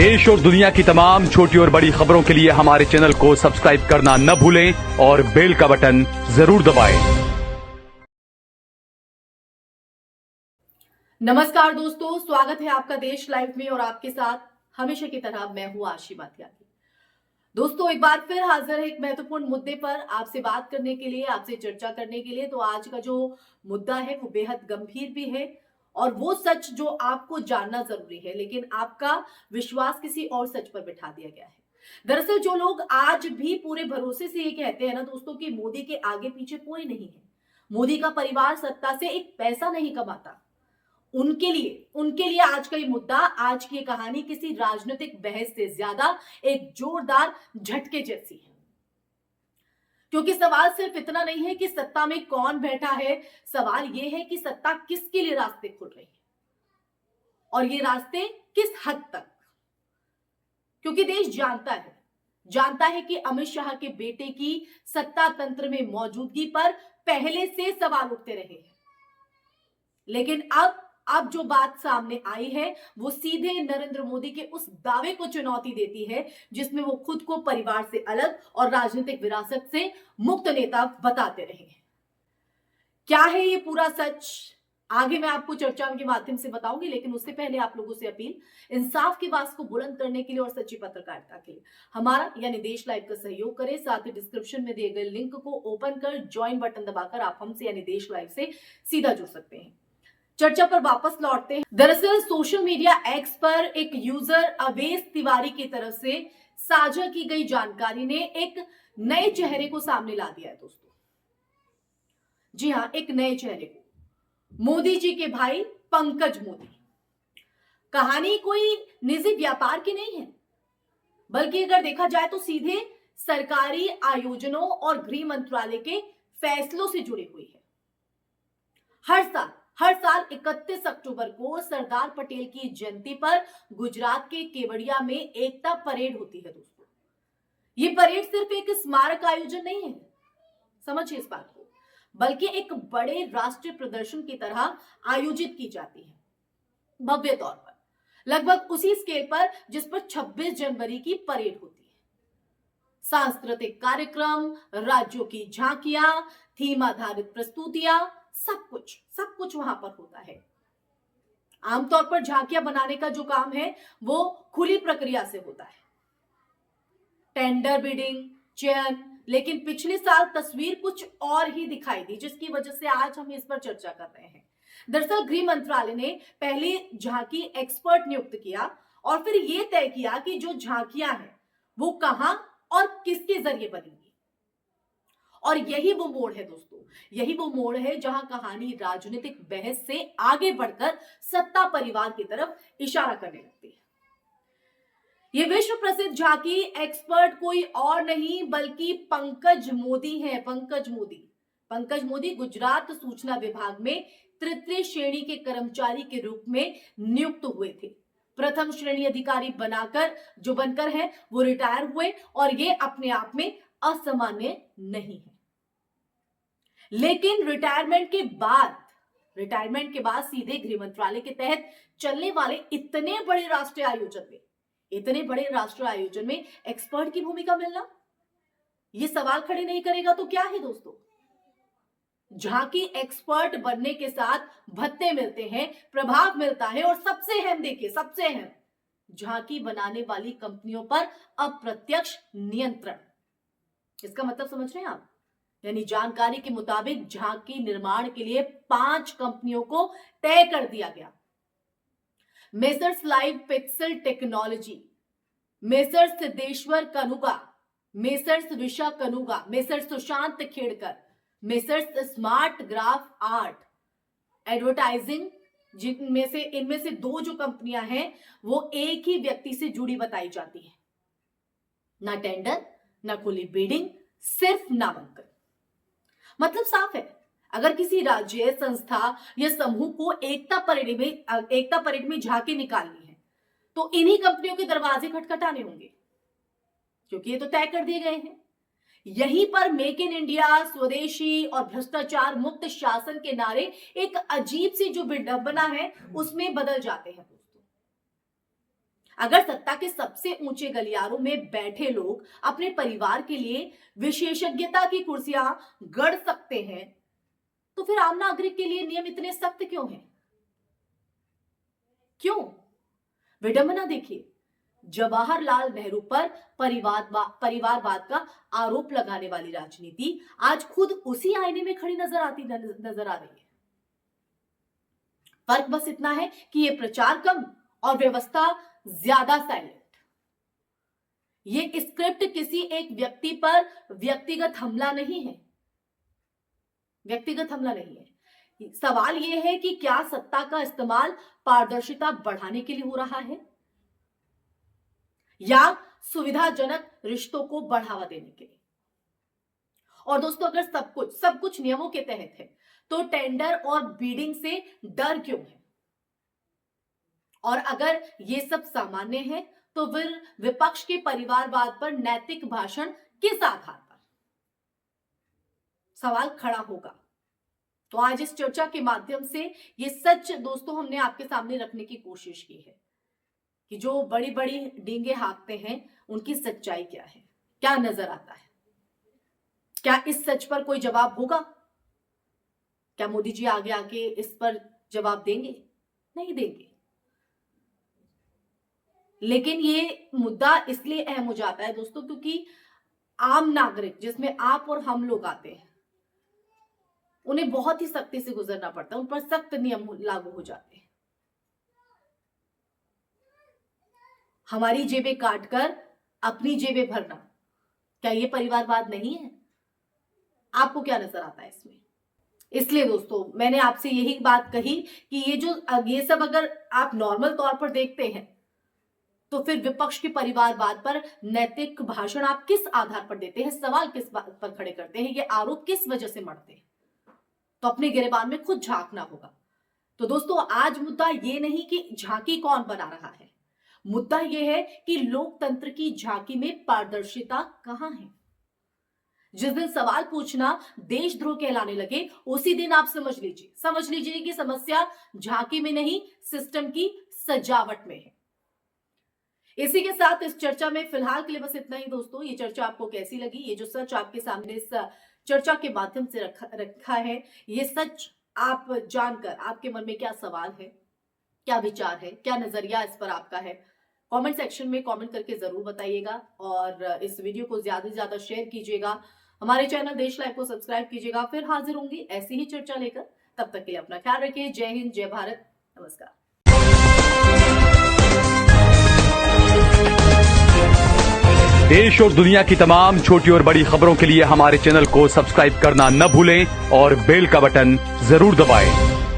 देश और दुनिया की तमाम छोटी और बड़ी खबरों के लिए हमारे चैनल को सब्सक्राइब करना न भूलें और बेल का बटन जरूर दबाएं। नमस्कार दोस्तों, स्वागत है आपका देश लाइव में और आपके साथ हमेशा की तरह मैं हूं आशी भाटिया। दोस्तों, एक बार फिर हाजिर है एक महत्वपूर्ण मुद्दे पर आपसे बात करने के लिए, आपसे चर्चा करने के लिए। तो आज का जो मुद्दा है वो बेहद गंभीर भी है और वो सच जो आपको जानना जरूरी है, लेकिन आपका विश्वास किसी और सच पर बिठा दिया गया है। दरअसल जो लोग आज भी पूरे भरोसे से ये कहते हैं ना दोस्तों कि मोदी के आगे पीछे कोई नहीं है, मोदी का परिवार सत्ता से एक पैसा नहीं कमाता, उनके लिए आज का ये मुद्दा, आज की ये कहानी किसी राजनीतिक बहस से ज्यादा एक जोरदार झटके जैसी है। क्योंकि सवाल सिर्फ इतना नहीं है कि सत्ता में कौन बैठा है, सवाल ये है कि सत्ता किसके लिए रास्ते खुल रही है और ये रास्ते किस हद तक। क्योंकि देश जानता है कि अमित शाह के बेटे की सत्ता तंत्र में मौजूदगी पर पहले से सवाल उठते रहे हैं, लेकिन अब जो बात सामने आई है वो सीधे नरेंद्र मोदी के उस दावे को चुनौती देती है जिसमें वो खुद को परिवार से अलग और राजनीतिक विरासत से मुक्त नेता बताते रहे हैं। क्या है ये पूरा सच, आगे मैं आपको चर्चा के माध्यम से बताऊंगी, लेकिन उससे पहले आप लोगों से अपील, इंसाफ की आवाज को बुलंद करने के लिए और सच्ची पत्रकारिता के लिए हमारा यानी देश लाइव का सहयोग करें। साथ ही डिस्क्रिप्शन में दिए गए लिंक को ओपन कर ज्वाइन बटन दबाकर आप हमसे यानी देश लाइव से सीधा जुड़ सकते हैं। चर्चा पर वापस लौटते हैं। दरअसल सोशल मीडिया एक्स पर एक यूजर अवेश तिवारी की तरफ से साझा की गई जानकारी ने एक नए चेहरे को सामने ला दिया है दोस्तों। जी हां, एक नए चेहरे को, मोदी जी के भाई पंकज मोदी। कहानी कोई निजी व्यापार की नहीं है, बल्कि अगर देखा जाए तो सीधे सरकारी आयोजनों और गृह मंत्रालय के फैसलों से जुड़ी हुई है। हर साल 31 अक्टूबर को सरदार पटेल की जयंती पर गुजरात के केवड़िया में एकता परेड होती है दोस्तों। ये परेड सिर्फ एक स्मारक आयोजन नहीं है, समझिए इस बात को, बल्कि एक बड़े राष्ट्रीय प्रदर्शन की तरह आयोजित की जाती है, भव्य तौर पर, लगभग उसी स्केल पर जिस पर 26 जनवरी की परेड होती है। सांस्कृतिक कार्यक्रम, राज्यों की झांकियां, थीम आधारित प्रस्तुतियां, सब कुछ वहां पर होता है। आमतौर पर झांकियां बनाने का जो काम है वो खुली प्रक्रिया से होता है, टेंडर, बिडिंग, चयन। लेकिन पिछले साल तस्वीर कुछ और ही दिखाई दी, जिसकी वजह से आज हम इस पर चर्चा कर रहे हैं। दरअसल गृह मंत्रालय ने पहले झांकी एक्सपर्ट नियुक्त किया और फिर यह तय किया कि जो झांकियां हैं वो कहां और किसके जरिए बनेंगी। और यही वो मोड़ है दोस्तों, यही वो मोड़ है जहां कहानी राजनीतिक बहस से आगे बढ़कर सत्ता परिवार की तरफ इशारा करने लगती है। ये विश्व प्रसिद्ध झांकी एक्सपर्ट कोई और नहीं बल्कि पंकज मोदी है। पंकज मोदी गुजरात सूचना विभाग में तृतीय श्रेणी के कर्मचारी के रूप में नियुक्त हुए थे। प्रथम श्रेणी अधिकारी बनकर है वो रिटायर हुए और ये अपने आप में असामान्य नहीं है। लेकिन रिटायरमेंट के बाद सीधे गृह मंत्रालय के तहत चलने वाले इतने बड़े राष्ट्रीय आयोजन में एक्सपर्ट की भूमिका मिलना, यह सवाल खड़े नहीं करेगा तो क्या है दोस्तों। झांकी एक्सपर्ट बनने के साथ भत्ते मिलते हैं, प्रभाव मिलता है और सबसे अहम झांकी बनाने वाली कंपनियों पर अप्रत्यक्ष नियंत्रण। इसका मतलब समझ रहे हैं आप, यानी जानकारी के मुताबिक झांकी निर्माण के लिए 5 कंपनियों को तय कर दिया गया। Messrs live pixel technology, messrs Siddheshwar Kanuga, messrs Visha Kanuga, messrs Sushant Khedkar, messrs smart graph art advertising, इनमें से 2 जो कंपनियां हैं वो एक ही व्यक्ति से जुड़ी बताई जाती है। ना टेंडर, ना खुली बिडिंग, सिर्फ नामांकन। मतलब साफ है, अगर किसी राज्य, संस्था या समूह को एकता परेड में झांकी निकालनी है तो इन्हीं कंपनियों के दरवाजे खटखटाने होंगे, क्योंकि ये तो तय कर दिए गए हैं। यहीं पर मेक इन इंडिया, स्वदेशी और भ्रष्टाचार मुक्त शासन के नारे एक अजीब सी जो विडंबना है उसमें बदल जाते हैं दोस्तों। अगर सत्ता के सबसे ऊंचे गलियारों में बैठे लोग अपने परिवार के लिए विशेषज्ञता की कुर्सियां गढ़ सकते हैं, तो फिर आम नागरिक के लिए नियम इतने सख्त क्यों हैं? क्यों? विडंबना देखिए, जवाहरलाल नेहरू पर परिवारवाद का आरोप लगाने वाली राजनीति आज खुद उसी आईने में खड़ी नजर आ रही है। फर्क बस इतना है कि ये प्रचार कम और व्यवस्था ज्यादा साइलेंट। ये स्क्रिप्ट किसी एक व्यक्ति पर व्यक्तिगत हमला नहीं है। सवाल यह है कि क्या सत्ता का इस्तेमाल पारदर्शिता बढ़ाने के लिए हो रहा है या सुविधाजनक रिश्तों को बढ़ावा देने के लिए? और दोस्तों, अगर सब कुछ नियमों के तहत है तो टेंडर और बीडिंग से डर क्यों है? और अगर ये सब सामान्य है तो फिर विपक्ष के परिवारवाद पर नैतिक भाषण किस आधार पर? सवाल खड़ा होगा। तो आज इस चर्चा के माध्यम से ये सच दोस्तों हमने आपके सामने रखने की कोशिश की है कि जो बड़ी बड़ी डींगे हाँकते हैं उनकी सच्चाई क्या है, क्या नजर आता है। क्या इस सच पर कोई जवाब होगा? क्या मोदी जी आगे आके इस पर जवाब देंगे? नहीं देंगे। लेकिन ये मुद्दा इसलिए अहम हो जाता है दोस्तों क्योंकि आम नागरिक, जिसमें आप और हम लोग आते हैं, उन्हें बहुत ही सख्ती से गुजरना पड़ता है। उन पर सख्त नियम लागू हो जाते हैं। हमारी जेबें काटकर अपनी जेबें भरना, क्या ये परिवारवाद नहीं है? आपको क्या नजर आता है इसमें? इसलिए दोस्तों मैंने आपसे यही बात कही कि ये सब अगर आप नॉर्मल तौर पर देखते हैं तो फिर विपक्ष के परिवारवाद पर नैतिक भाषण आप किस आधार पर देते हैं? सवाल किस बात पर खड़े करते हैं? ये आरोप किस वजह से मढ़ते हैं? तो अपने गिरेबान में खुद झांकना होगा। तो दोस्तों, आज मुद्दा ये नहीं कि झांकी कौन बना रहा है, मुद्दा ये है कि लोकतंत्र की झांकी में पारदर्शिता कहां है। जिस दिन सवाल पूछना देशद्रोह कहलाने लगे, उसी दिन आप समझ लीजिए कि समस्या झांकी में नहीं, सिस्टम की सजावट में है। इसी के साथ इस चर्चा में फिलहाल के लिए बस इतना ही दोस्तों। ये चर्चा आपको कैसी लगी? ये जो सच आपके सामने इस चर्चा के माध्यम से रखा है, ये सच आप जानकर आपके मन में क्या सवाल है, क्या विचार है, क्या नजरिया इस पर आपका है? कमेंट सेक्शन में कमेंट करके जरूर बताइएगा और इस वीडियो को ज्यादा से ज्यादा शेयर कीजिएगा। हमारे चैनल देश लाइव को सब्सक्राइब कीजिएगा। फिर हाजिर होंगी ऐसी ही चर्चा लेकर। तब तक के लिए अपना ख्याल रखिए। जय हिंद, जय भारत, नमस्कार। देश और दुनिया की तमाम छोटी और बड़ी खबरों के लिए हमारे चैनल को सब्सक्राइब करना न भूलें और बेल का बटन जरूर दबाएं।